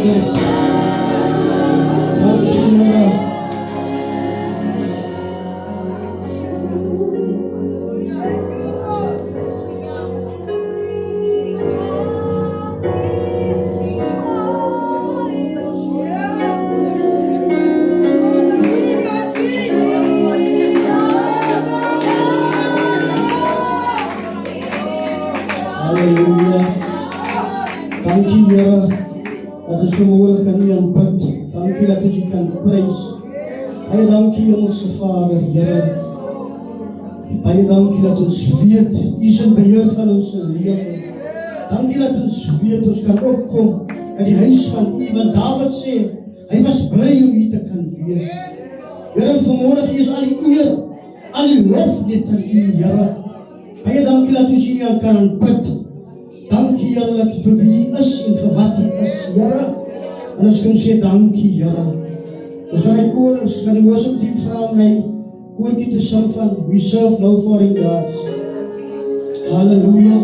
Dankie Here, dat is vanmorgen kan U aanbid. Dankie dat ons U kan prys. Baie dankie Hemelse Vader, Here. Baie dankie dat ons weet, U is in beheer van ons lewe. Dankie dat ons weet, ons kan opkom in die huis van U, want Dawid sê, hy was bly om U te kan wees. Here, vanmorgen is al die eer, al die lof net aan U, Here. Baie dankie dat ons U kan aanbid. Dankie Here dat vir wie U is en vir wat U is, Here. En ons kan sê dankie, Here. Ons gaan die koor, ons gaan die worship team vra om my koortjie te sing van We Serve No Foreign Gods. Halleluja.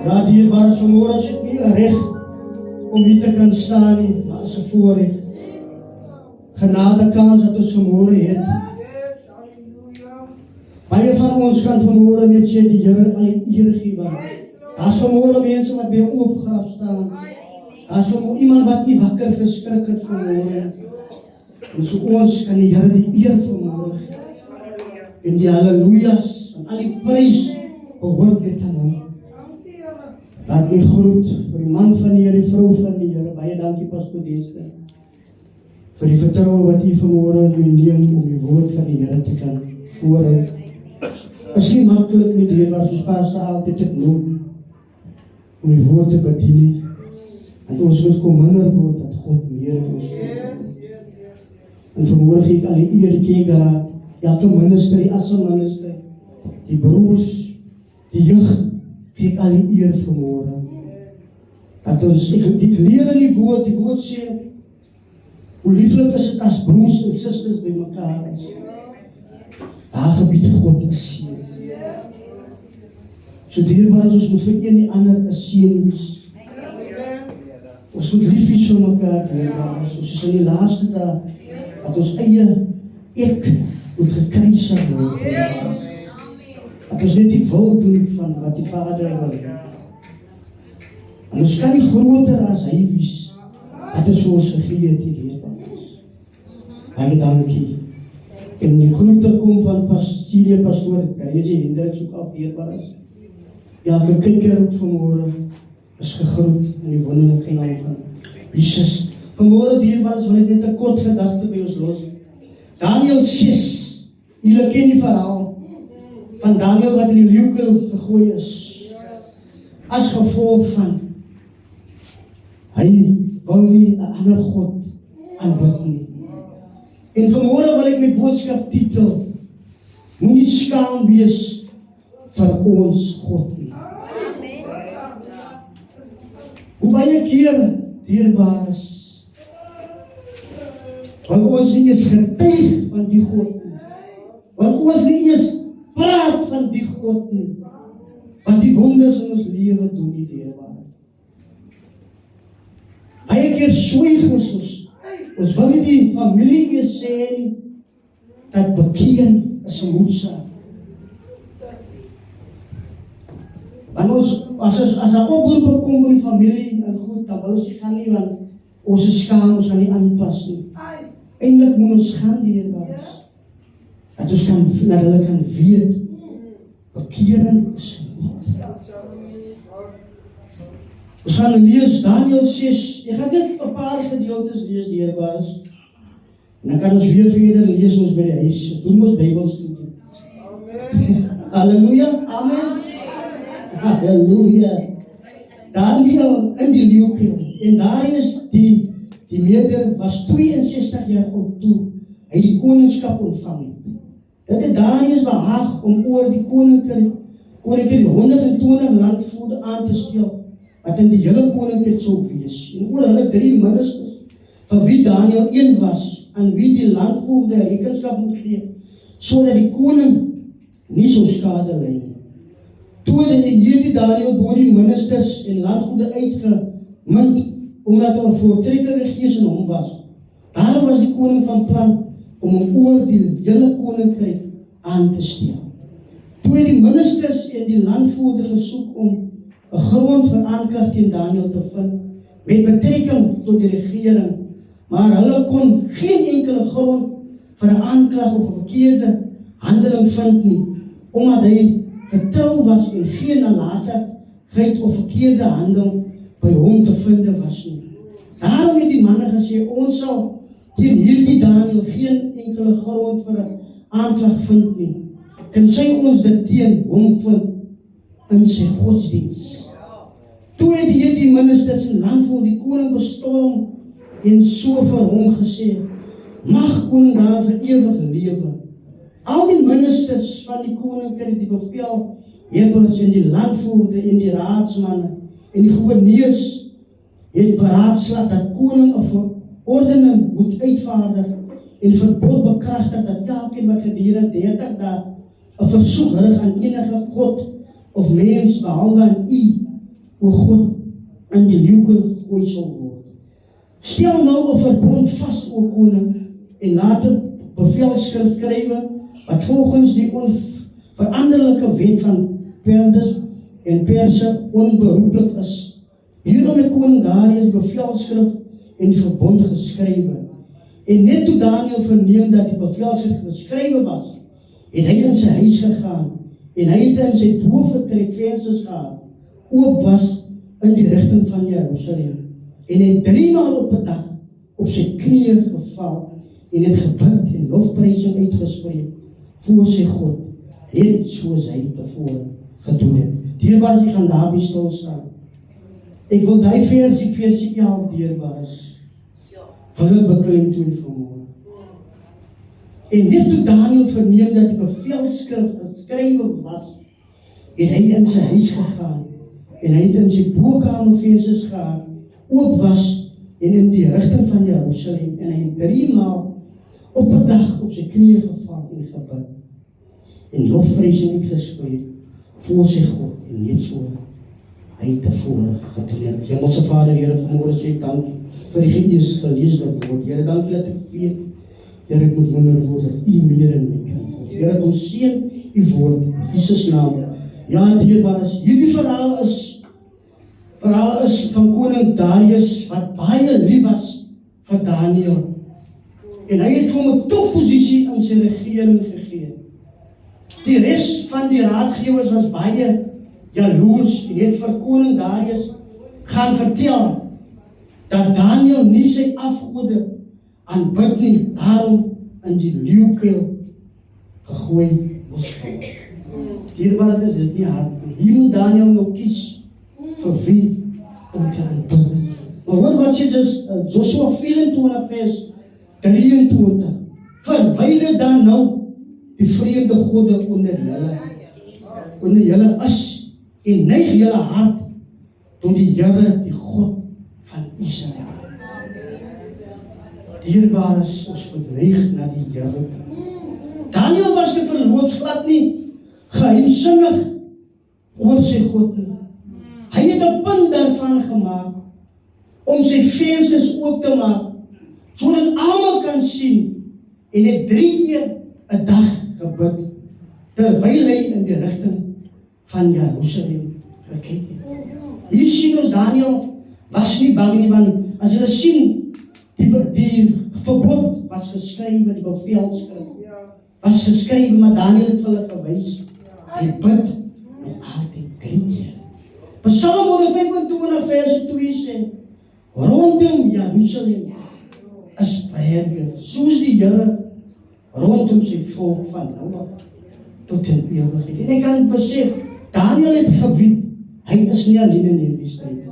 Ja, dierbare is vanmorgen is het nie 'n reg om hier te kan staan nie, maar is 'n voorreg. Genade kans dat ons vanmorgen het. Baie van ons kan vanmorgen net sê die Here al die eer gee. Daar is vanmorgen mense wat by 'n oop graf staan. Daar is vanmorgen iemand wat nie wakker geskrik het vanmorgen. En so ons kan die Here die eer vanmorgen en die hallelujas en al die prys behoort net aan hom. Laat my groet vir die man van die Here, die vrou van die Here. Baie dankie Pastor Deeske vir die vertroue wat u vanmorgen in my neem om die woord van die Here te kan voorhou. Is nie maklik nie, dierbare, soos Pastor altyd het noem, om die woord te bedien nie. En ons moet kom minder word dat God meer in ons geef. En vanmorgen gee ek al die eer, die kerkraad, elke minister, die assemblieminister, die broers, die jeug, gee ek al die eer vanmorgen. Dat ons, ek leer in die woord sê, hoe lieflik is het as broers en sisters by mekaar is. Daar gebied God 'n seën. So dierbaar as ons moet vir een die ander 'n seën wees. Ons moet lief wees vir mekaar, dierbaar. Ons is in die laaste dae dat ons eie ek moet gekruisig word. Dat ons net die wil doen van wat die Vader wil. En ons kan nie groter as hy wees. Dat is vir ons gegee het, dierbaar. Baie dankie. En die groete kom van Pastoor Karese Hendrik, soek af dierbaar is. Elke kyker ook vanmorgen is gegroet in die wonderlike naam van Jesus. Vanmorgen dierbaar is, wil ek net 'n kort gedagte by ons los. Daniël 6, julle ken die verhaal van Daniël wat in die leeukuil gegooi is. As gevolg van hy wil nie 'n ander God aanbid nie. En vanmorgen wil ek my boodskap titel, moenie skaam wees vir ons God nie. Hoe baie keer, dierbaar is, wil ons nie eens getuig van die God nie. Wil ons nie eens praat van die God nie. Want die wonders in ons lewe doen nie, dierbaar. Baie keer swyg ons. Ons wil nie die familie eers sê nie, dat bekering is 'n moedsaak. Want ons, as 'n oproep kom in die familie, en goed, dan wil ons nie gaan nie, want ons is skaam, ons gaan nie aanpas nie. Eindelijk moet ons gaan, dierbaar. Dat ons kan, dat hulle kan weet, bekering is 'n moedsaak. Ons gaan lees Daniël 6, ek gaan net 'n paar gedeeltes lees, dierbaars. En dan kan ons weer verder lees ons by die huis. Doen ons Bybelstudie. Amen. Halleluja, amen. Halleluja. Daniël in die leeukuil. En daar is die meerder was 62 jaar oud toe hy die koningskap ontvang het. Dit het Darius behaag om oor die koninkryk die 120 landvoorde aan te stel, wat in die hele koninkryk sou wees. En oor hulle 3 ministers, van wie Daniël een was, aan wie die landvoorde rekenskap moet gee, sodat die koning nie so skade ly nie. Toe het hierdie Daniël bo die ministers en landvoorde uitgemind, omdat daar 'n voortrekkerige gees in hom was. Daarom was die koning van plan om hom oor die hele koninkryk aan te stel. Toe het die ministers en die landvoerde gesoek om 'n grond vir aanklag teen Daniël te vind, met betrekking tot die regering, maar hulle kon geen enkele grond vir 'n aanklag of 'n verkeerde handeling vind nie, omdat hy getrou was en geen nalatigheid of verkeerde handel by hom te vind was nie. Daarom het die manne gesê, ons sal teen hierdie Daniël geen enkele grond vir 'n aanklag vind nie, tensy ons dit teen hom vind in sy godsdiens. Toe het hierdie ministers en landvoorde die koning bestorm en so vir hom gesê, mag koning daar vir ewig lewe. Al die ministers van die koninkryk, die bevelhebbers en die landvoorde en die raadsmanne en die gouverneurs het beraadslaag dat koning 'n verordening moet uitvaardig en verbod bekragtig dat elkeen wat gedurende 30 dae 'n versoek rig aan enige god of mens behalwe aan u o God in die leeuke gegooi sal word. Stel nou 'n verbond vas, o koning, en laat 'n bevelskrif skrywe wat volgens die onveranderlike wet van Perdes en Perse onberoeplik is. Hierom het koning Darius bevelskrif en die verbond geskrywe. En net toe Daniel verneem dat die bevelskrif geskrywe was, het hy in sy huis gegaan, en hy het in sy boventrek vensters gehad, oop was in die rigting van Jerusalem. En hy 3 maal op 'n dag op sy knieë geval, en het gebid en lofprysing uitgespreek voor sy God, net soos hy tevore gedoen het. Dierbaar, jy gaan daarby stil staan. Ek wil die versie 11 dierbaar is, wil ek beklemtoon vanmôre. En net toe Daniel verneem dat die bevelskrif geskrywe was, het hy in sy huis gegaan, en hy het in sy bokamer vensters gehad, oop was, en in die rigting van Jerusalem, en hy het 3 maal op 'n dag op sy knieë geval en gebid, en lofprysing uitgespreek voor sy God, en net so hy tevore gedoen het. Hemelse Vader, Here, vanmôre sê ek dankie vir die Gees geleesde woord. Here, dankie dat ek weet, Here, ek moet wonder word dat U meer in my kan. Here, ons seën U woord in Jesus naam. Ja, dierbaar is, hierdie verhaal is van koning Darius, wat baie lief was vir Daniel. En hy het vir hom 'n topposisie in sy regering gegee. Die res van die raadgewers was baie jaloers en het vir koning Darius gaan vertel dat Daniel nie sy afgode aanbid nie, daarom in die leeukuil gegooi moes word. Hierbij is dit nie hard. Hier moet Daniel nou kies vir wie om te aanbid. Maar hoor wat sê Joshua 24 vers 23. Verwyder dan nou die vreemde gode onder julle is, en neig julle hart tot die Here, die God van Israel. Dierbaar is, ons moet neig na die Here. Daniel was die verlootsglad nie geheimsinnig oor sy God nie. Hy het 'n punt daarvan gemaak om sy vensters oop te maak, sodat almal kan sien, en het 3 keer 'n dag gebid, terwyl hy in die rigting van Jerusalem gekyk het. Hier sien ons Daniel was nie bang nie, want as julle sien, die verbod was geskrywe, die bevelskrif was geskrywe, maar Daniel het vir hulle gewys, hy bid nog altyd 3 keer. Psalm 125 vers 2 sê, rondom Jerusalem is berge, soos die Here rondom sy volk van nou af tot in ewigheid. En ek kan besef, Daniel het geweet, hy is nie alleen in hierdie stryd nie.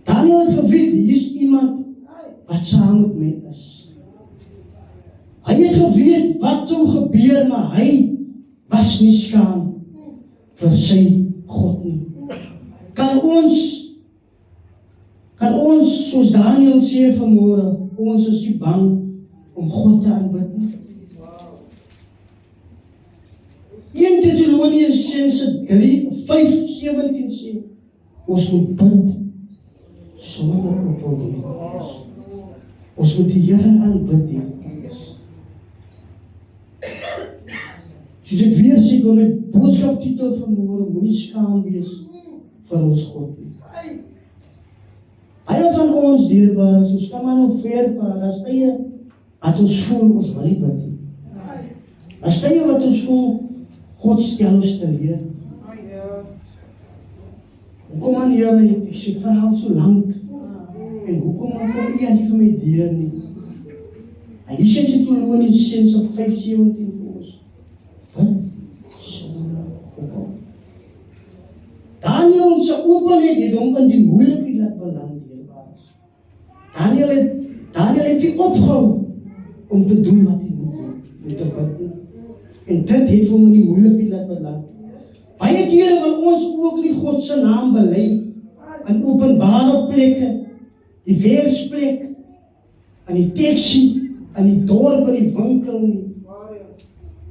Daniel het geweet, hier is iemand wat saam met my is. Hy het geweet wat sou gebeur, maar hy was nie skaam vir sy God nie. Kan ons soos Daniel sê vanmôre, ons is nie bang om God te aanbid nie. 1 Thessalonians 5:17 sê, ons moet bid sonder ophouding. Ons moet die Here aanbid. Soos ek weer sê, kom my boodskaptitel vanmôre, moenie skaam wees vir ons God nie. Baie van ons dierbaar is, ons kan maar nog ver praat, as tye wat ons voel, ons wil nie bid nie. As tye wat ons voel, God stel ons te leer. Hoekom aan Here, ek sê verhaal so lank, en hoekom kom jy nie vir my deur nie? En die sê toe in Genesis 5:17 vir ons. Wat? Daniel se openheid het hom in die moeilikheid laat beland. Daniel het nie opgehou om te doen wat hy moet doen, om te bid. En dit het hom in die moeilikheid laat beland. Baie kere wil ons ook nie God se naam bely in openbare plekke, die werksplek, in die taxi, in die dorp, in die winkel nie.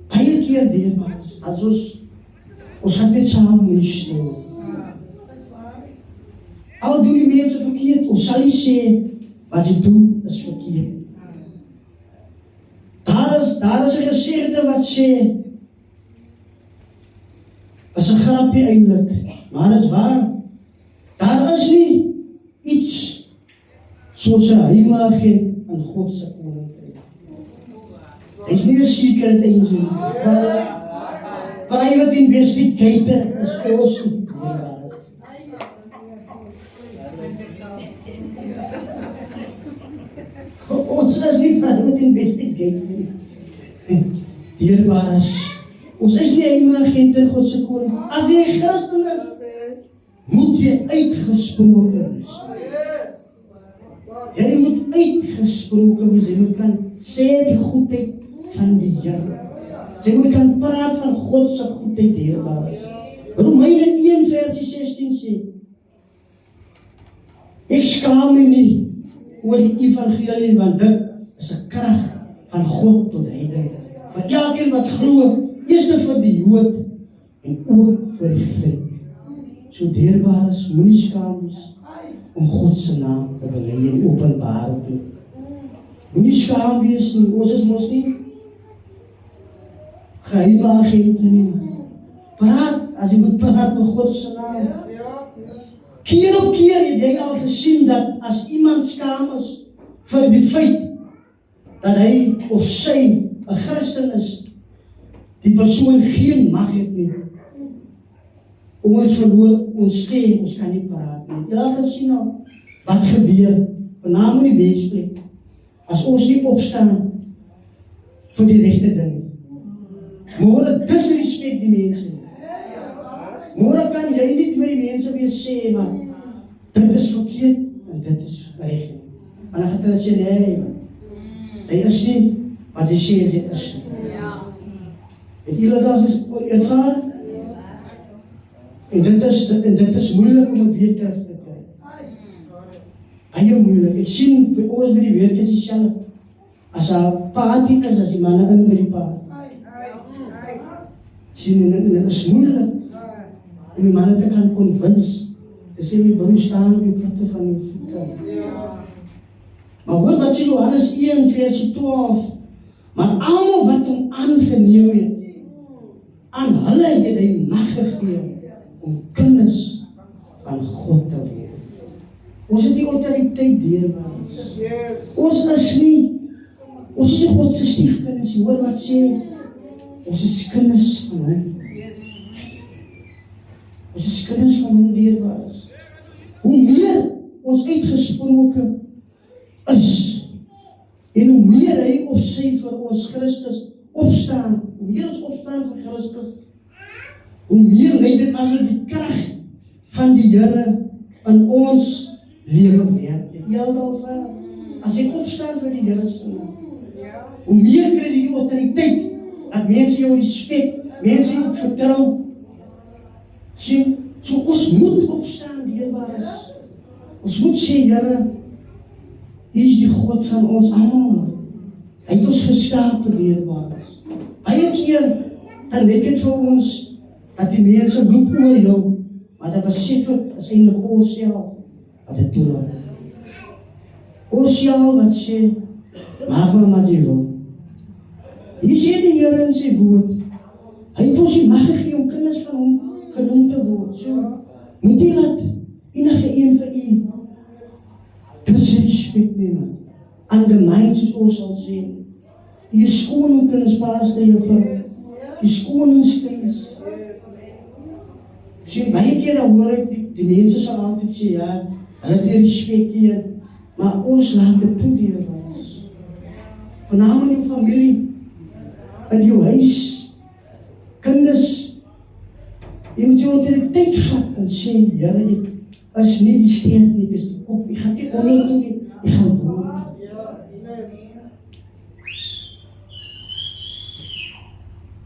Baie keer dierbaar, as ons gaan net saam moet stil. Al doen die mense verkeerd, ons sal nie sê wat jy doen is verkeerd. Daar is 'n gesegde wat sê, is 'n grapie eintlik, maar dit is waar. Daar is nie iets soos 'n heimagent in God se koninkryk. Hy is nie 'n secret agent nie. Private investigator is awesome. Ons is nie private investigator nie. Dierbares. Ons is nie heimagent in God se koninkryk. As jy 'n Christen is, moet jy uitgesproke wees. Jy moet uitgesproke wees. Jy moet kan sê die goedheid van die Here. Jy moet kan praat van God se goedheid, dierbares. Romeine 1 versie 16 sê, ek skaam my nie oor die evangelie, want dit is 'n krag van God tot heidene. Vir elkeen wat glo, eers vir die Jood en ook vir die Griek. So dierbares, moenie skaam wees om God se naam te bely en openbaar te doen. Moenie skaam wees nie, ons is mos nie geheime agente nie. Praat, as jy moet praat met God se naam. Keer op keer het jy al gesien dat as iemand skaam is vir die feit dat hy of sy 'n Christen is, die persoon geen mag het nie. Ons verloor, ons sê, ons kan nie praat nie. Jy het gesien al wat gebeur, veral in die weesplek, as ons nie opstaan vir die regte ding. Môre disrespek die mense. Môre kan jy nie vir die mense weer sê, maar dit is verkeerd en dit is reg. En dan gaat hulle sê, nee, sy is nie wat sy sê sy is. Het julle dat ervaar? En dit is moeilik om het weer terug te kry. Baie moeilik. Ek sien by ons by die werk is dieselfde. As 'n party is, as die manne in by die party. Sien, en dit is moeilik om die manne te kan convince. Te sê my broer staan op die platte van die voete. Maar hoor wat sê Johannes 1 versie 12. Maar almal wat hom aangeneem het, aan hulle het hy mag gegee om kinders van God te wees. Ons het die autoriteit dierbares. Ons is nie God se stiefkinders. Jy hoor wat sê? Ons is kinders van hom. Ons is kinders van hom, dierbares. Hoe meer ons uitgesproke is, en hoe meer hy of sy vir ons Christus opstaan, hoe meer ons opstaan vir Christus, hoe meer lei dit as die krag van die Here in ons lewe werk. Jy al van, as jy opstaan vir die Here se naam, hoe meer kry jy die autoriteit, dat mense jou respek, mense jou vertrou. Sien, so ons moet opstaan, dierbares. Ons moet sê, Here, U is die God van ons almal. Hy het ons geskape, dierbares. Baie keer, dan weet dit vir ons, dat die mense loop oor jou, maar dat besef ek, is eintlik ons self, wat dit toelaat. Ons self wat sê, maak maar wat jy wil. Hier sê die Here in sy woord, hy het ons die mag gegee om kinders van hom genoem te word. So, moet jy laat enige een vir u disrespek neem, undermine soos ons sal sê. Die is koningskinders, pastor jou vir, die is koningskinders. Sien, baie keer dan hoor ek, die mense sal altyd sê, ja, hulle die respek hier, maar ons laat dit toe dierbares. Vanavond in jou familie, in jou huis, kinders, jy moet jou autoriteit vat en sê, Here, ek is nie die steen nie, dis die kop, ek gaan nie onder toe nie, ek gaan woon.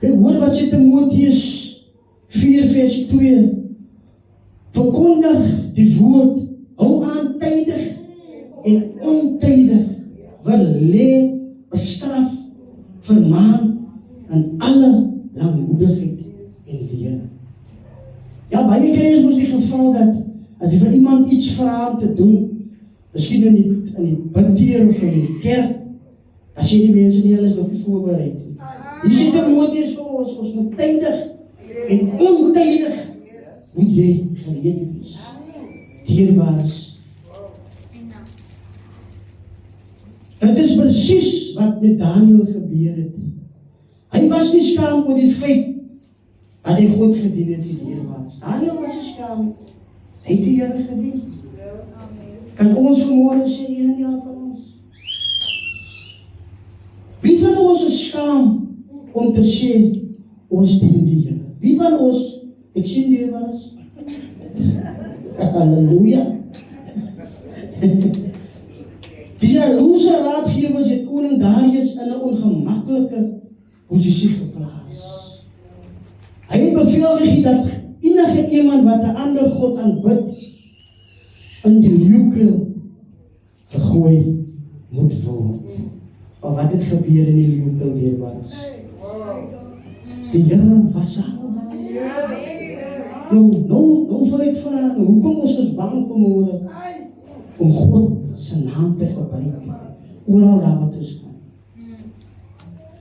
Kijk, hoor wat sê Timotheus 4 vers 2, verkondig die woord, hou aan tydig en ontydig, verleer, bestraf, vermaan, en alle langmoedigheid en leer. Ja, baie keer is ons die geval dat as jy vir iemand iets vra om te doen, miskien in die bidteer of in die kerk, dan sê die mense nie, hulle is nog nie voorbereid nie. Hier sê Timotheus vir ons moet tydig en ontydig moet jy gereed wees. Dierbaars. Dit is presies wat met Daniel gebeur het. Hy was nie skaam oor die feit dat hy God gedien het, die dierbaars. Daniel was nie skaam. Hy het die Here gedien. Kan ons vanmorgen sê, een en een van ons? Wie van ons is skaam om te sê, ons dien die Here? Wie van ons, ek sien dierbaars? Halleluja. Die jaloerse raadgewers het koning Darius in 'n ongemaklike posisie geplaas. Hy het beveel gegee dat enige iemand wat 'n ander God aanbid in die leeukuil gegooi moet word. Maar wat het gebeur in die leeukuil dierbaars? Die Here was saam. Nou vir ek vraag, hoekom ons is bang vanmorgen om God se naam te gebruik oral daar wat ons kan?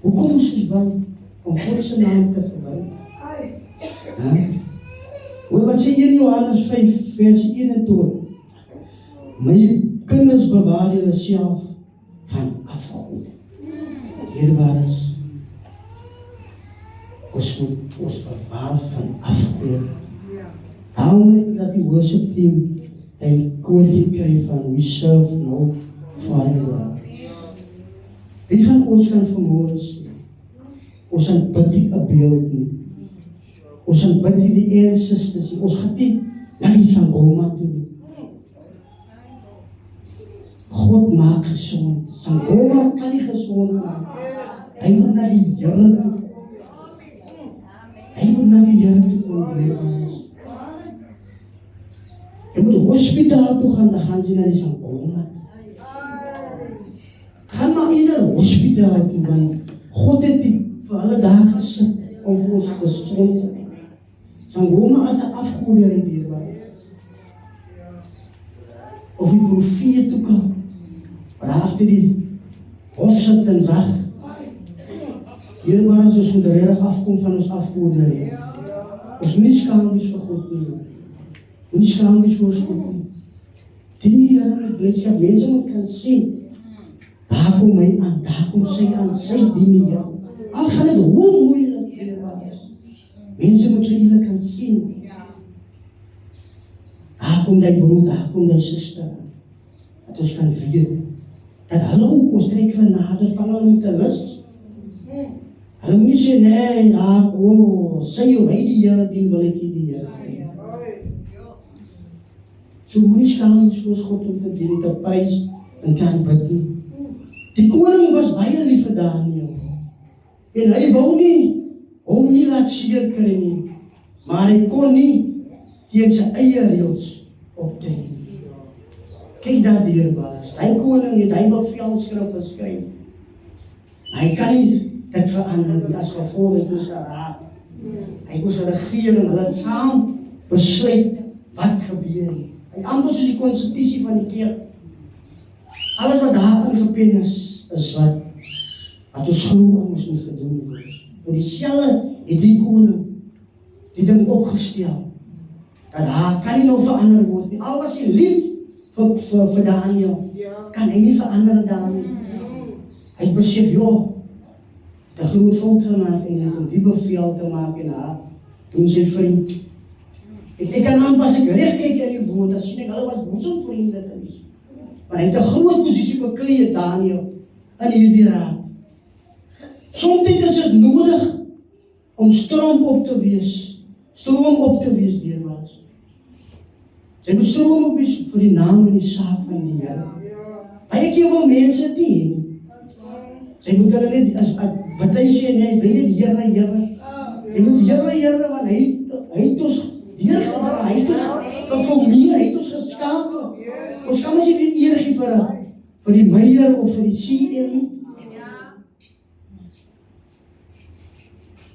Hoekom ons is bang om God se naam te gebruik? Hoor wat sê 1 Johannes 5 vers 21. My kinders bewaar julle self van afgode. Dierbaars, ons moet ons bewaar van afgode. Daarom het dat die worship team die koortjie kry van we serve no Father. Wie van ons kan vanmorgen sê, ons gaan bid nie 'n beeld nie. Ons gaan bid nie die ancestors nie. Ons gaan nie na die Sangoma toe nie. God maak gezond. Sangoma kan nie gezond maak. Hy moet na die Here toe. Hy moet na die Here toe kom. Jy moet hospitaal toe gaan, dan gaan sy na die Sangoma. Gaan maar in 'n hospitaal toe, want God het vir hulle daar gesit om vir ons gezond te maak. Sangoma as 'n afgode dierbaar. Of die profeet toe kan, maar agter die hof sit en wag. Dierbaar as ons moet reg afkom van ons afgode. Ons moet nie skaam wees vir God nie. Ons skaam wees vir ons God nie. Die Here met blydskap, mense moet kan sien. Daar kom hy aan, daar kom sy aan, sy dien die Here. Al gaan dit hoe moeilik is. Mense moet vir julle kan sien. Daar kom die broer, daar kom die suster. Dat ons kan weet, dat hulle ook ons trek genade van hulle moet lus. Hulle moet nie sê, nee, sê jy, hy die Here dien, wil ek die Here. So moet nie skaam wees vir ons God om te dien, te prys en kan bid nie. Die koning was baie lief vir Daniel. En hy wou nie hom nie laat seer kry nie. Maar hy kon nie teen sy eie reëls optree nie. Kyk daar dierbaars. Hy koning het hy bevelskrif geskryf. Hy kan nie dit verander nie as gevolg het ons geraak. Hy moes 'n regering, hulle het saam besluit wat gebeur nie. Hy amper soos die konstitusie van die kerk. Alles wat daarin gepen is wat ons glo ons moet gedoen word. Door dieselfde het die koning die ding opgestel. Dat daar kan nie nou verander word nie. Al was hy lief vir Daniel, kan hy nie verander daar nie. Hy besef, die groot fout gemaak en om die bevel te maak en haar, toen sy vriend. Ek kan amper as ek recht kyk in die woord, as sien ek, hulle was boezemvriende gewees. Maar hy het 'n groot posisie beklee, Daniel, in hierdie raad. Soms is dit nodig om stroom op te wees dierbaars. Sy moet stroom op wees vir die naam en die saak van die Here. Baie keer wil mense dit nie. Sy moet hulle net, wat hy sê, nee, bly net die Here. Sy moet Here, want hy het ons deurgedra, hy het ons geformeer, hy het ons geskapen. Ons kan ons nie eer gee vir die meier of vir die CM.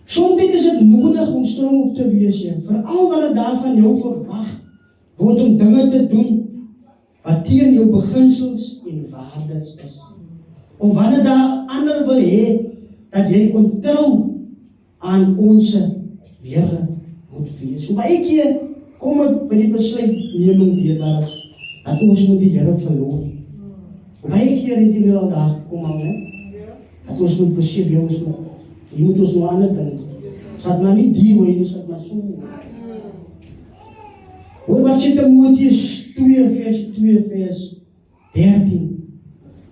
Soms is dit nodig om stroom op te wees, veral wanneer daarvan jou verwag word om dinge te doen wat teen jou beginsels en waardes is. Of wanneer daar ander wil hê dat jy ontrou aan ons Here moet wees. Hoe baie keer kom ek by die besluitneming dierbaar dat ons moet die Here verloor. Hoe baie keer het julle al daar gekom al, dat ons moet besef, jy moet ons nou ander ding. Sat maar nie die hoe jy sat maar so. Hoor wat sê Timoteus 2 vers 13.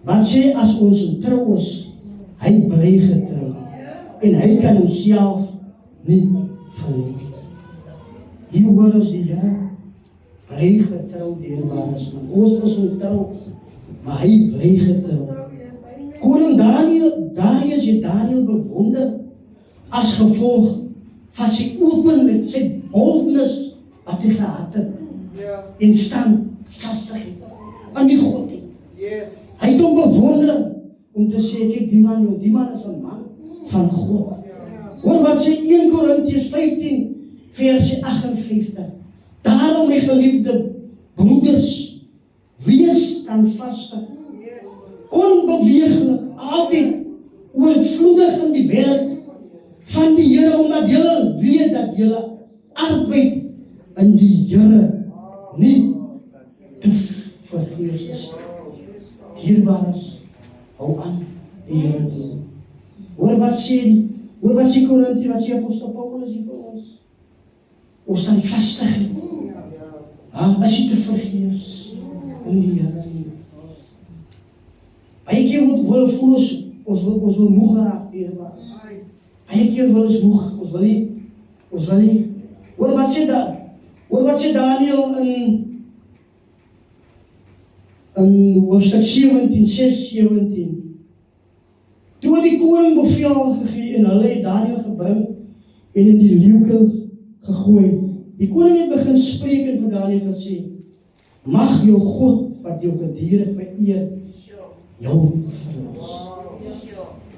Wat sê as ons trou is, hy bly getrou en hy kan homself nie verloor. Hier hoor ons die Here bly getrou dierbares, ons was ontrou, maar hy bly getrou. Koning Darius het Daniel bewonder as gevolg van sy openheid, sy boldness wat hy gehad het en standvastigheid aan die God. Hy het hom bewonder om te sê, kyk die man is 'n man van God. Hoor wat sê 1 Korintiërs 15 vers 58. Daarom my geliefde broeders, wees standvastig, onbeweeglik, altyd oorvloedig in die werk van die Here, omdat julle weet dat julle arbeid in die Here nie te vergeefs is. Dierbares, hou aan die Here doen. Hoor wat sê Korintië, wat sê apostel Paulus hier vir ons? Ons staan vastig. As jy te vergeefs in die Here nie. Baie keer wil voel ons wil moeg raak, dierbares. Baie keer wil ons moeg, ons wil nie. Hoor wat sê Daniel in hoofstuk 17, 6-17. Toe die koning bevel gegee en hulle het Daniel gebring en in die leeukel gegooi. Die koning het begin spreek en vir Daniel gesê, mag jou God wat jou gedurig vereer, jou verlos.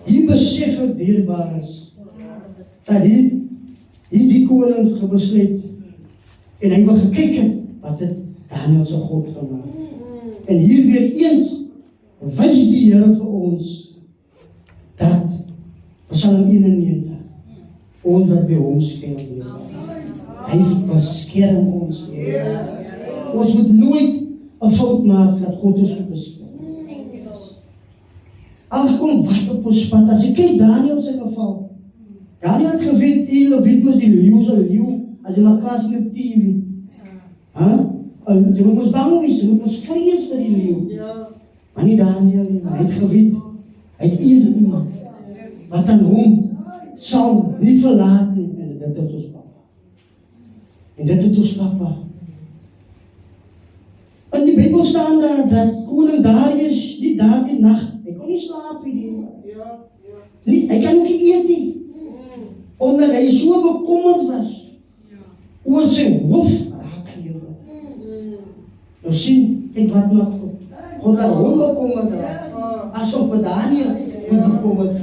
Hier besef ek dierbares, dat die koning gebesluit en hy wil gekyk het wat het Daniel se God gemaak. En hier weer eens wys die Here vir ons dat Psalm 91 ons wat by hom skuil. Hy beskerm ons. Ons moet nooit 'n fout maak dat God ons moet beskerm. Afkom wat op ons pad. As ek kyk Daniel se geval. Daniel het geweet, weet mos die leeu as jy maar klas met TV. Jy moet ons bang wees, jy moet ons vrees vir die leeu. Maar nie Daniel, hy het geweet, hy het iemand wat aan hom sal nie verlaat nie, en dit het ons papa. In die Bybel staan daar dat koning Darius nie daardie nag, hy kon nie slaap nie, hy kan nie eet nie, omdat hy so bekommerd was oor sy hof. Nou sien, kyk wat maak God. God het hom bekommerd raak, asof vir Daniel bekommerd,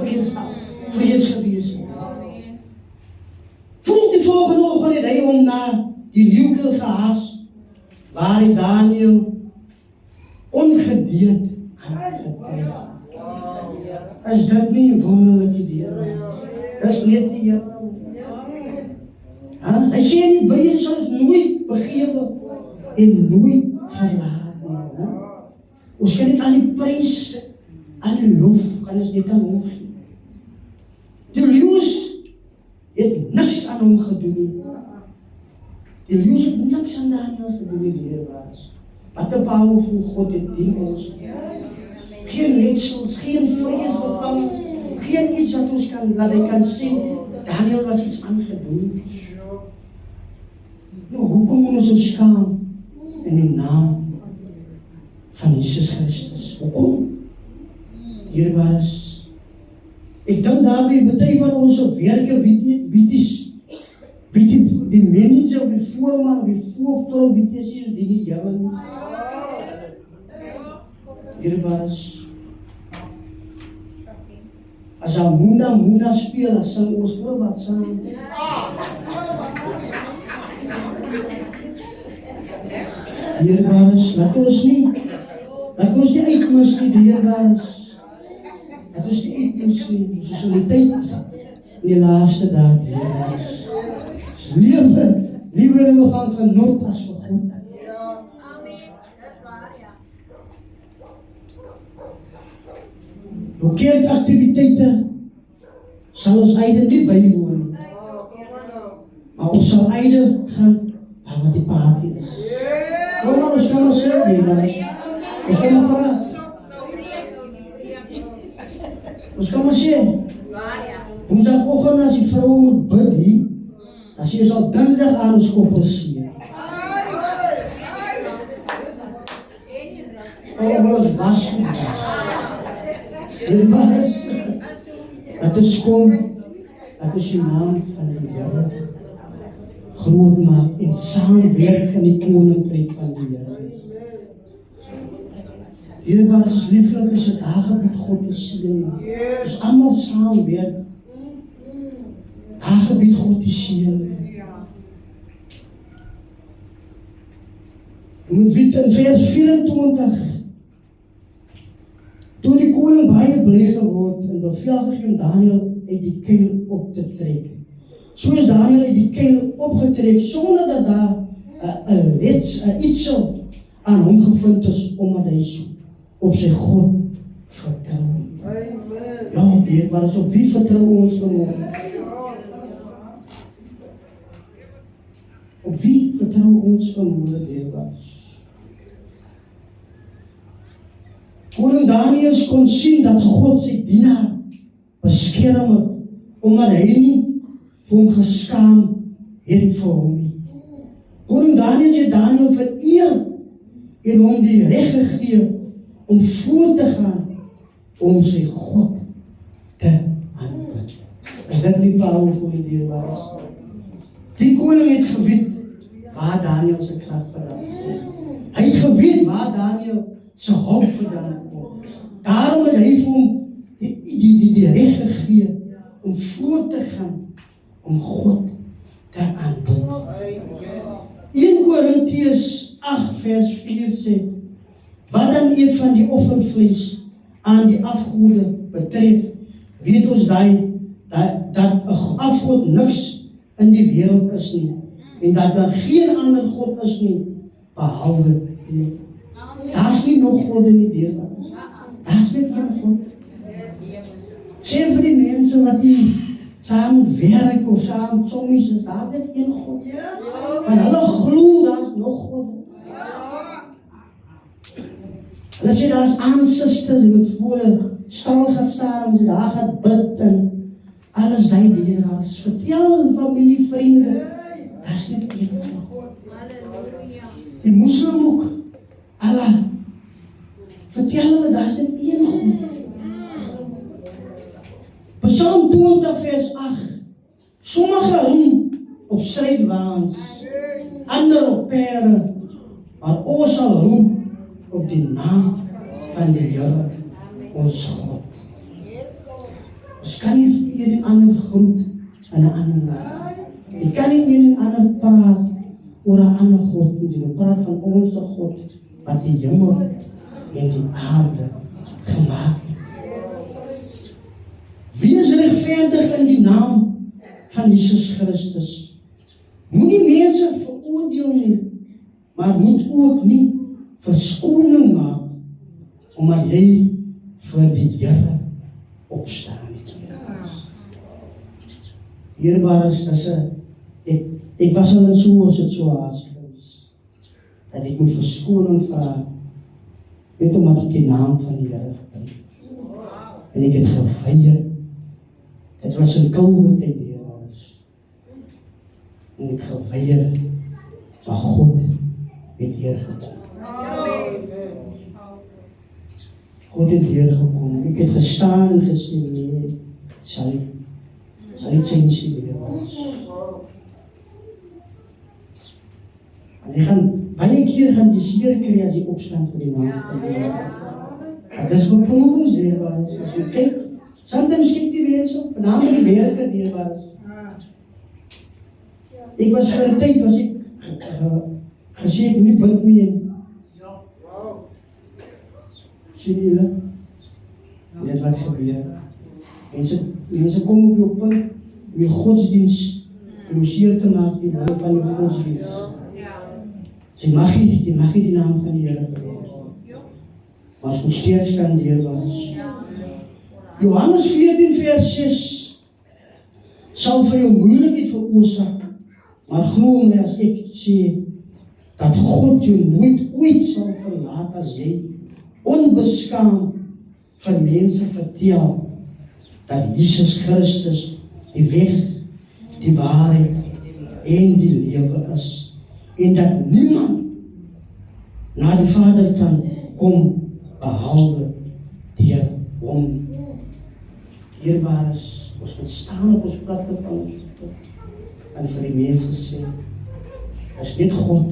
vrees gewees. Vroeg die volgende oggend het hy hom na die leeukel gehaas, waar hy Daniel ongedeerd aangetref. Is dit nie 'n wonderlike idee? Dis net die Here. Hy sê in die Bybel sal ons nooit begewe en nooit verlaat nie. Ons kan net aan die prys, aan die lof, kan ons net aan hom gee. Die leeu het niks aan hom gedoen nie. Die leeu het niks aan Daniel gedoen nie, dierbares. Wat 'n powerful God het dien ons. Geen letsels, geen vrees bevang, geen iets wat ons kan, dat hy kan sien, Daniel was iets aangedoen. Nou, hoekom moet ons ons skaam in die naam van Jesus Christus? Hoekom? Dierbares, ek dink daarby baie van ons werke, die manager, die voorman, die voorvrou, die Here nie. Dierbares, as hy Muna speel, as sing ons oor wat saam. Dierbares, laat ons nie uitmis nie, dierbares. Laat ons nie uitmis nie, soos in die tyd, in die laaste dae, dierbares. Liewer in van genot as vir God. Jou kerkaktiwiteite sal ons einde nie bywoon. Maar ons sal einde gaan waar wat die party is. Kom maar, ons kan maar sê, ons kan maar praat. Ons kan maar sê, woensdagoggend as die vrou moet bid hier, dan sê ons al dinsdag aan ons koppel sê. Maar ons was goed. Dat ons kom, dat ons die naam van die Here groot maak en saamwerk in die koninkryk van die Here. Here, wat ons lieflik is, het aangebied God te seën. Ons almal saamwerk. Aangebied God te seën. Jy moet weet in vers 24, toe die koning baie bly geword en bevel gegee om Daniël uit die kuil op te trek. So is Daniël uit die kuil opgetrek sonder dat daar ietsel aan hom gevind is, omdat hy so op sy God vertrou. Ja, Heer, maar is op wie vertrou ons vanmorgen? Op wie vertrou ons vanmorgen, Heer? Koning Daniël kon sien dat God sy dienaar beskerm het, omdat hy nie vir hom geskaam het vir hom nie. Koning Daniël het Daniël vereer en hom die reg gegee om voor te gaan om sy God te aanbid. Is dit nie powerful in die was? Die koning het geweet waar Daniël sy krag vandaan kom. Hy het geweet waar Daniël sy hulp vandaan kom. Daarom het hy vir hom die reg gegee om voor te gaan om God te aanbid. 1 Korintiërs 8 vers 4 sê, wat dan eet van die offervlees aan die afgode betref, weet ons dat 'n afgod niks in die wêreld is nie, en dat daar geen ander God is nie, behalwe U. Daar is nie nog God in die wêreld. Daar is net een God. Sê vir die mense wat die saam werk of saam sommies is, daar is net een God. Want hulle glo daar is nog God. Hulle sê daar is ancestors, jy moet voor een stal gaan staan, en daar gaat bid, en alles die dier is. Vertel familie, vrienden, daar is net een God. Die moslim ook, Allah, vertel hulle, daar is net een God. Psalm 20 vers 8, sommige roem op strijdwaans, ander op pere, maar ons sal roem op die naam van die Here, ons God. Ons kan nie een en ander groet in 'n ander land. Jy kan nie een en ander praat oor 'n ander God nie. Jy praat van ons God wat die hemel en die aarde gemaak het. Wie is regverdig in die naam van Jesus Christus? Moenie mense veroordeel nie, maar moet ook nie verskoning maak, omdat jy vir die Here opstaan het. Dierbares, ek was al in so'n situasie gewees, dat ek moet verskoning vra, weet omdat ek die naam van die Here gebruik. En ek het geweier. Het was een koude tijd, dierbares. En ek geweier, maar God het hier gekom. God het hier gekom. Ek het gestaan en gesê, nee, sal niet zijn dierbares. En jy gaan, baie keer gaan jy seer kry as jy opstaan vir die naam van die Here. Dat is beproevings, dierbares. As jy kyk, sometimes kyk die mense op, naam die werke, dierbares. Ek was vir 'n tyd, was ek gesê ek nie bid nie. Sien julle? Dit wat gebeur. Mense kom op jou punt om jou godsdienst om seer te maak die woord van jou godsdienst. Jy mag nie die naam van die Here gebeur. Maar as ons sterk staan deur ons. Johannes 14 vers 6 sal vir jou moeilikheid veroorsaak, maar glo my as ek sê dat God jou nooit ooit sal verlaat as jy onbeskaamd vir mense vertel dat Jesus Christus die weg, die waarheid en die lewe is en dat niemand na die Vader kan kom behalwe deur hom. Dierbaar is, ons moet staan op ons platte van ons en vir die mense sê, is net God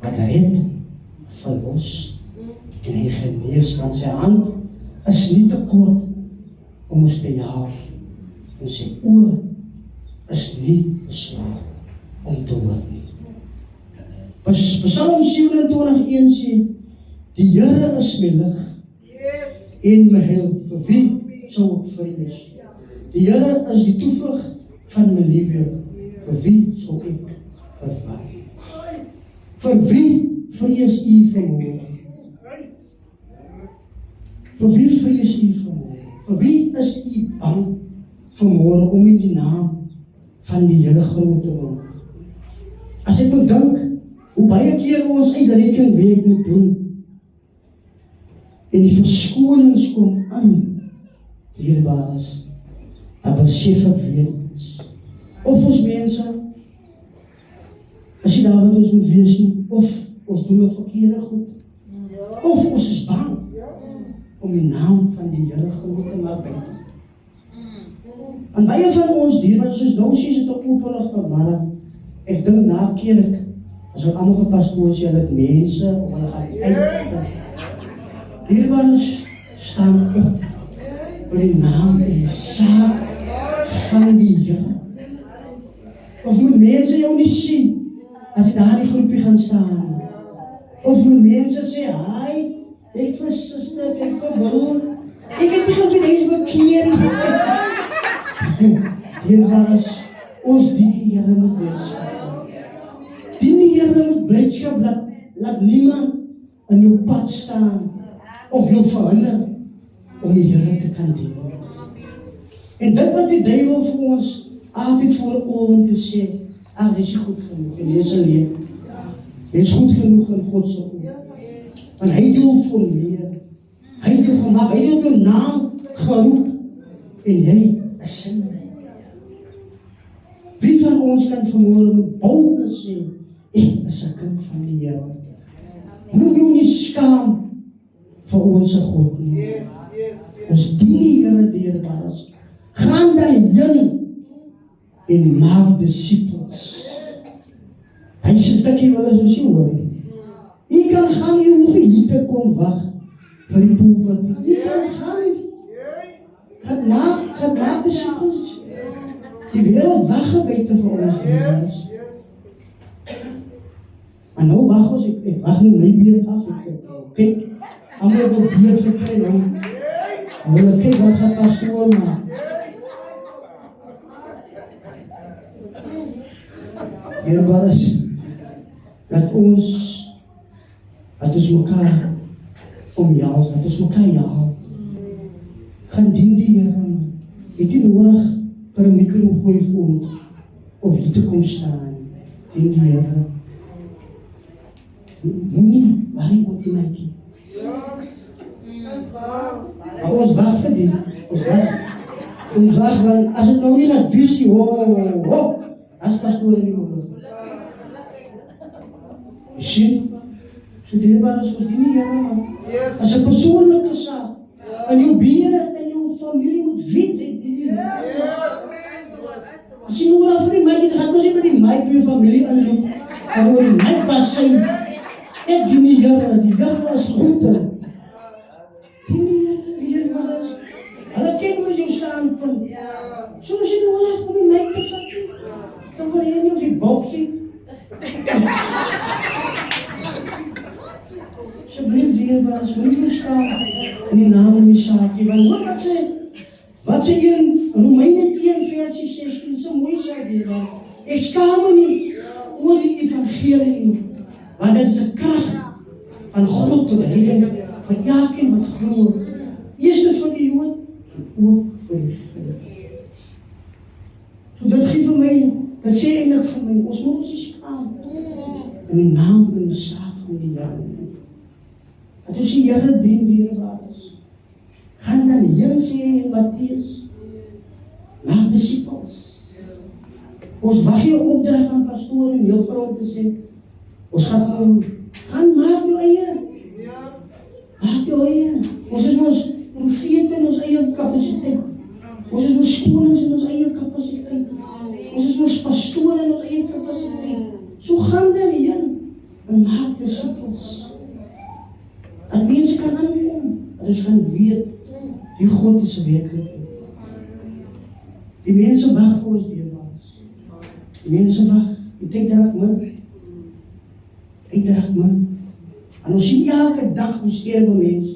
wat red, verlos en hy genees, want sy hand is nie te kort om ons te jaag en sy oor is nie geslaan om te hoor nie. Psalm 27:1 sê, die Here is my lig en my heil, vir wie sou ek vrees? Die Here is die toevlug van my lewe, vir wie sou ek verwag? Vir wie vrees u vanmôre? Vir wie vrees u vanmôre? Vir wie is u bang vanmôre om in die naam van die Here groot te word? As ek moet dink, hoe baie keer ons uitrekening week moet doen, en die verskonings kom aan, dierbaar is, dan besef ek weet iets. Of ons mense, as jy daar wat ons moet wees nie, of ons doen een verkeerde goed, of ons is bang, om die naam van die Here groot te maak buiten. En baie van ons dierbaar, soos nou sê dit ook opelig vanmiddag, ek dink na kerk, as ek allemaal gepastoor sê, hulle het mense, of hulle gaan uit, dierbaar is, staan op, vir die naam en die saak van die Here. Of moet mense jou nie sien, as jy daar die groepie gaan staan, of moet mense sê, hi, ek vir sister, ek vir broer, ek het begin vir deze bekeer, dierbaar is, ons die Here moet blijdskap. Die Here moet blijdskap, laat niemand in jou pad staan, of jou verhinder, om die Here te kan dien. En dit wat die duiwel vir ons altyd voor ogen te sê, dit is goed genoeg in deze leven. Dit is goed genoeg in Godse oog. Want hy het jou formeer, hy het jou gemaakt, hy het jou naam geroep, en jy is sin. Wie van ons kan vanmorgen met boldness sê, ek is 'n kind van die Here. Moet jou nie skaam vir ons God nie. Ons dien die Here dierbaar is. Gaan daarheen en maak disciples. Hy sê stukkie wil as ons hoor. Jy kan gaan, jy hoef nie hier te kom wag vir die pulpit. Jy kan gaan. Gaan maak disciples. Die wêreld wag buite vir ons. Maar nou wag ons, ek wag nou my beurt af. Kyk, allemaal wil beurt gekry nou. Hulle kyk wat gaan pastoor maak. Dierbaar is, dat ons mekaar omjaal, dat ons mekaar jaal. Gaan dien die Here. Het nie nodig vir 'n microfoon of hier te kom staan. Dien die Here. Nie, waarin moet jy my kie? Maar ons wag vir die, ons wag, want as het nou nie dat visie, as pastoor in die oorlog. Jy sien, so dierbaar is ons die nie Here, man. As 'n persoonlike saak, en jou bure en jou familie moet weet, die as jy nou maar vir die mic, gaan ons nie met die mic by jou familie inloop, en oor die mic pas sy, ek doen die Here is goed. Die Here is, hulle kyk met jou standpunt. So as jy nodig om die mic te vat, dan wil jy nie of jy bok sê. asseblief dierbaars, moet nie verstaan in die naam van die saak nie. Want hoor wat sê 1 Romeine 1 versie 16, so mooi sê dierbaar. Ek skaam my nie oor die evangelie nie, want dit is 'n krag van God tot redding van elkeen wat glo. Eerste vir die Jood, ook vir die Griek. So dit gee vir my, dit sê eintlik vir my, ons moet ons nie skaam in die naam van die saak van die Here. Dat ons die Here dien dierbaar is. Gaan dan heen sê in Matteus, na disippels. Ons wag hier opdrag van pastoor en juffrou om te sê, ons gaan maak jou eie. Maak jou eie. Ons is ons profete in ons eie kapasiteit. Ons is ons konings in ons eie kapasiteit. Ons is ons pastoor in ons eie kapasiteit. So gaan dan heen en maak disippels. En mense kan aankom. En ons gaan weet, die God is werklikheid. Die mense wag vir ons dierbaars. Die mense wag. Die tyd draag min. En ons sien elke dag hoe sterwe mense.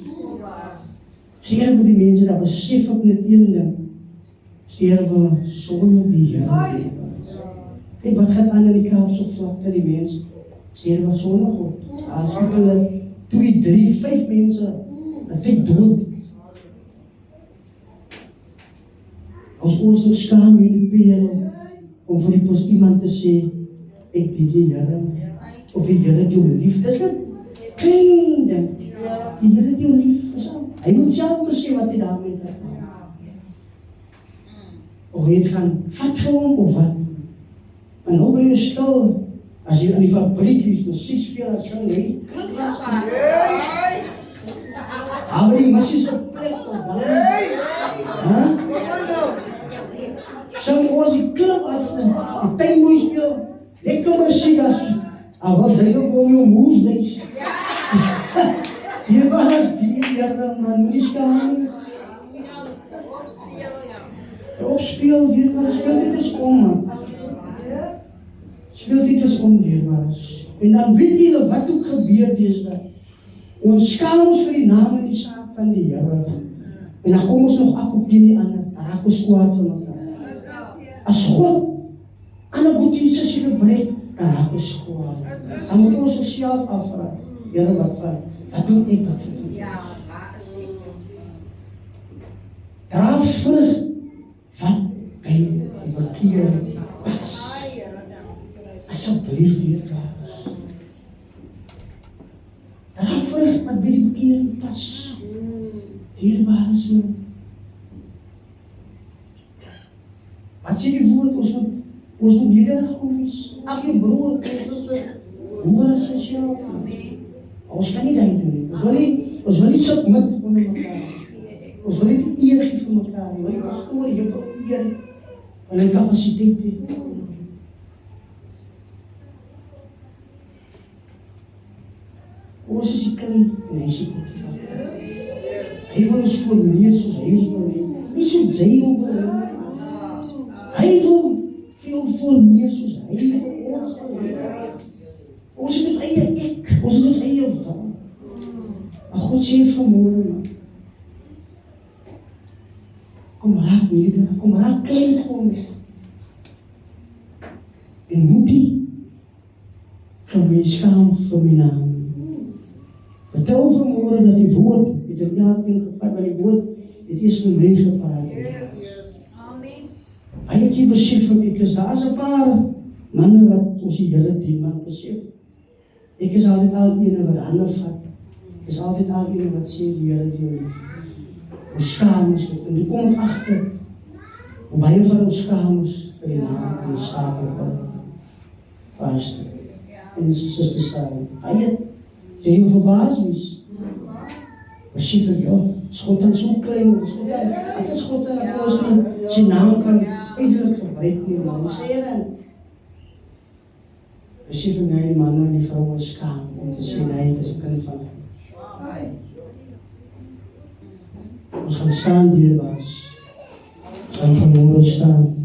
Sterwe die mense, dat besef op net een ding. Sterwe sonder die Here. Kijk wat gaat aan in die Kaapse vlakte, die mense. Sterwe sonder God. As ek hulle 2, 3, 5 mense, dat ek dood. As ons nog skaam in die peel, om vir die iemand te sê, ek dien die Here. Of die Here die jou lief. Dis dit klein ding. Die Here die jou lief is al. Hy moet self besê wat hy daarmee trek. Of hy het gaan vat vir hom of wat. En nou ben jy stil. As jy in die fabriek is, muziek speel, as jy nie klas nie. Maar die muziek is op plek. Soms was die klip as die pijn moet speel. Lekker muziek as wat sy ook om jou moes wees. Hier was die Here, man, moet nie skaam nie. Opspeel, dierbaar, speel dit eens om, man. Speel dit eens om, dierbaar. En dan weet julle wat ook gebeur deesdae. Ons skaam ons vir die naam en die saak van die Here. En dan kom ons nog af op die ander, dan raak ons kwaad van mekaar. As God ander boetiese sy gebruik, dan raak ons kwaad. Dan moet ons onsself afvraag. Here, wat doen ek wat vir u? Dra vrug wat by die bekering pas. Asseblief dierbaar. Dra vrug wat by die bekering pas. Dierbaar is my. Wat sê die woord? Ons moet nederig wees. Ag jou broer, hoor as jouself. Ons kan nie dit doen nie. Ons wil nie submit onder mekaar. Ons wil nie eer gee vir mekaar nie. Wil nie pastoor, juffrou eer en 'n kapasiteit hê. Ons is die klein en hy is die groot. Hy wil ons formeer soos hy ons wil hê. Nie soos hy ons wil hê. Hy wil vir ons formeer soos hy vir ons wil hê. Ons het ons eie ek, ons het ons eie wil. Maar God sê vanmôre, man, kom raak nederig, kom raak klein vir ons. En moet nie van my skaam vir my naam. Vertel vanmôre dat die woord, het in elkeen gevat, maar die woord het eers met my gepraat. Hy het jy besef, ek is daar as 'n paar manne wat ons die Here dien, maar besef, ek is altyd al ene wat ander vat. Ek is altyd al ene wat sê die Here die jou lief. Ons skaam is dit, en die kom ek agter, hoe baie van ons skaam is vir die naam van die saak van God. Vaste, en die suster staan. Hy het, sê jy verbaas wees. Besef ek, God is so klein, het is God dat ons nie sy naam kan eindelijk gebruik nie, man. Sê dan, besef ek my die man en die vrou is skaam, om te sê, nee, dit is 'n kind van God. Ons gaan staan dierbaars. Ons gaan vanmôre staan.